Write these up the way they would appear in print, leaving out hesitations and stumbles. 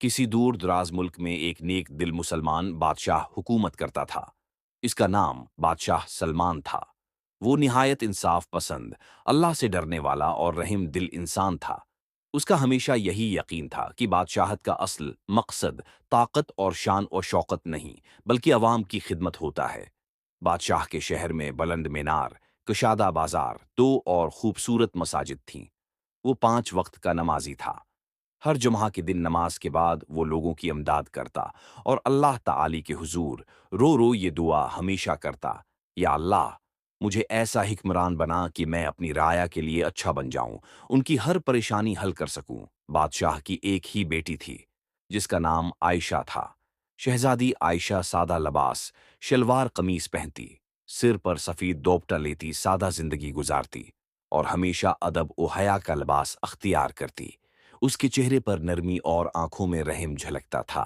किसी दूर दराज मुल्क में एक नेक दिल मुसलमान बादशाह हुकूमत करता था। इसका नाम बादशाह सलमान था। वो निहायत इंसाफ पसंद, अल्लाह से डरने वाला और रहीम दिल इंसान था। उसका हमेशा यही यकीन था कि बादशाहत का असल मकसद ताकत और शान और शौकत नहीं, बल्कि अवाम की खिदमत होता है। बादशाह के शहर में बुलंद मीनार, कुशादा बाजार, दो और खूबसूरत मसाजिद थीं। वो 5 वक्त का नमाजी था। हर जुम्हा के दिन नमाज के बाद वो लोगों की इमदाद करता और अल्लाह ताली के हुजूर रो रो ये दुआ हमेशा करता, या अल्लाह, मुझे ऐसा हिक्मरान बना कि मैं अपनी राया के लिए अच्छा बन जाऊं, उनकी हर परेशानी हल कर सकूं। बादशाह की एक ही बेटी थी, जिसका नाम आयशा था। शहजादी आयशा सादा लबास, शलवार कमीज पहनती, सिर पर सफ़ीद दोपटा लेती, सादा जिंदगी गुजारती और हमेशा अदब व हया का लिबास अख्तियार करती। उसके चेहरे पर नरमी और आंखों में रहम झलकता था।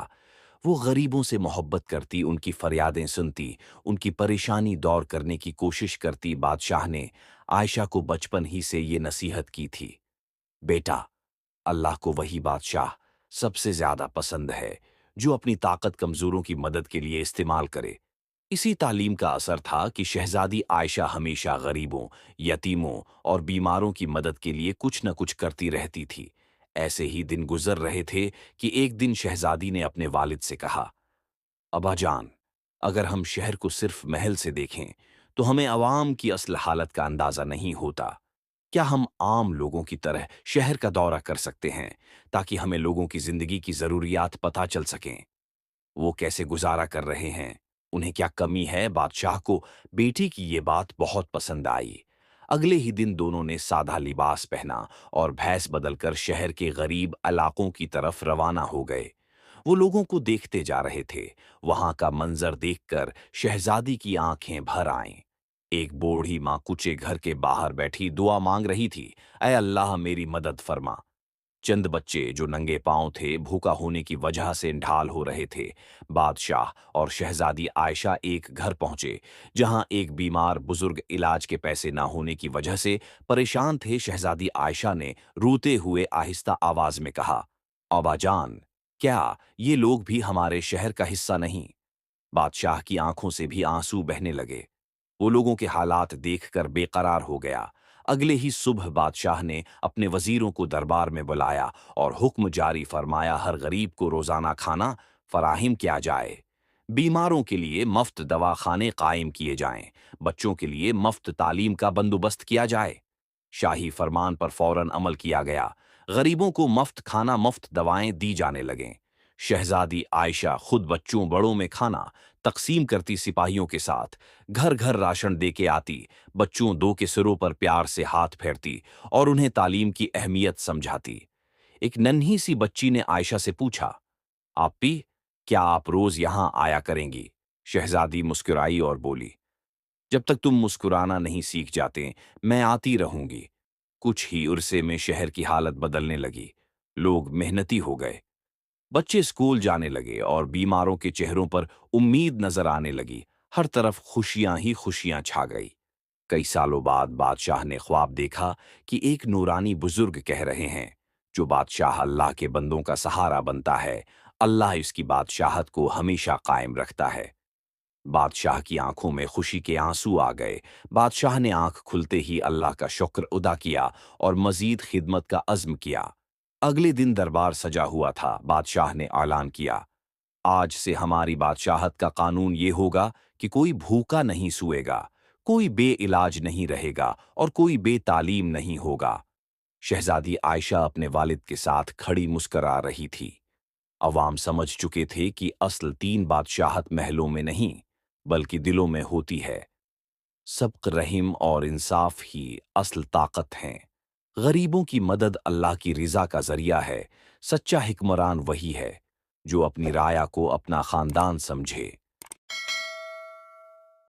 वो गरीबों से मोहब्बत करती, उनकी फरियादें सुनती, उनकी परेशानी दूर करने की कोशिश करती। बादशाह ने आयशा को बचपन ही से ये नसीहत की थी, बेटा, अल्लाह को वही बादशाह सबसे ज्यादा पसंद है जो अपनी ताकत कमजोरों की मदद के लिए इस्तेमाल करे। इसी तालीम का असर था कि शहजादी आयशा हमेशा गरीबों, यतीमों और बीमारों की मदद के लिए कुछ न कुछ करती रहती थी। ऐसे ही दिन गुजर रहे थे कि एक दिन शहजादी ने अपने वालिद से कहा, अब्बाजान, अगर हम शहर को सिर्फ महल से देखें तो हमें अवाम की असल हालत का अंदाजा नहीं होता। क्या हम आम लोगों की तरह शहर का दौरा कर सकते हैं ताकि हमें लोगों की जिंदगी की जरूरियात पता चल सकें? वो कैसे गुजारा कर रहे हैं, उन्हें क्या कमी है? बादशाह को बेटी की ये बात बहुत पसंद आई। अगले ही दिन दोनों ने सादा लिबास पहना और भैंस बदलकर शहर के गरीब इलाकों की तरफ रवाना हो गए। वो लोगों को देखते जा रहे थे। वहां का मंजर देखकर शहजादी की आंखें भर आईं। एक बूढ़ी माँ कुचे घर के बाहर बैठी दुआ मांग रही थी, ऐ अल्लाह मेरी मदद फरमा। चंद बच्चे जो नंगे पांव थे, भूखा होने की वजह से ढाल हो रहे थे। बादशाह और शहजादी आयशा एक घर पहुंचे जहां एक बीमार बुजुर्ग इलाज के पैसे ना होने की वजह से परेशान थे। शहजादी आयशा ने रोते हुए आहिस्ता आवाज में कहा, अबाजान, क्या ये लोग भी हमारे शहर का हिस्सा नहीं? बादशाह की आंखों से भी आंसू बहने लगे। वो लोगों के हालात देखकर बेकरार हो गया। अगले ही सुबह बादशाह ने अपने वजीरों को दरबार में बुलाया और हुक्म जारी फरमाया, हर गरीब को रोजाना खाना फराहिम किया जाए। बीमारों के लिए मफ्त दवाखाने कायम किए जाएं। बच्चों के लिए मफ्त तालीम का बंदोबस्त किया जाए। शाही फरमान पर फौरन अमल किया गया। गरीबों को मफ्त खाना, मफ्त दवाएं दी जाने लगें। शहजादी आयशा खुद बच्चों बड़ों में खाना तकसीम करती, सिपाहियों के साथ घर घर राशन दे के आती, बच्चों दो के सिरों पर प्यार से हाथ फेरती और उन्हें तालीम की अहमियत समझाती। एक नन्ही सी बच्ची ने आयशा से पूछा, आपी, क्या आप रोज यहां आया करेंगी? शहजादी मुस्कुराई और बोली, जब तक तुम मुस्कुराना नहीं सीख जाते, मैं आती रहूंगी। कुछ ही उरसे में शहर की हालत बदलने लगी। लोग मेहनती हो गए, बच्चे स्कूल जाने लगे और बीमारों के चेहरों पर उम्मीद नजर आने लगी। हर तरफ खुशियां ही खुशियां छा गई। कई सालों बाद बादशाह ने ख्वाब देखा कि एक नूरानी बुजुर्ग कह रहे हैं, जो बादशाह अल्लाह के बंदों का सहारा बनता है, अल्लाह इसकी बादशाहत को हमेशा कायम रखता है। बादशाह की आंखों में खुशी के आंसू आ गए। बादशाह ने आंख खुलते ही अल्लाह का शुक्र अदा किया और मजीद खिदमत का अज़्म किया। अगले दिन दरबार सजा हुआ था। बादशाह ने ऐलान किया, आज से हमारी बादशाहत का कानून ये होगा कि कोई भूखा नहीं सोएगा, कोई बेइलाज नहीं रहेगा और कोई बेतालीम नहीं होगा। शहजादी आयशा अपने वालिद के साथ खड़ी मुस्करा रही थी। अवाम समझ चुके थे कि असल तीन बादशाहत महलों में नहीं, बल्कि दिलों में होती है। सब्क, रहीम और इंसाफ ही असल ताकत हैं। गरीबों की मदद अल्लाह की रिजा का जरिया है। सच्चा हिक्मरान वही है जो अपनी राया को अपना खानदान समझे।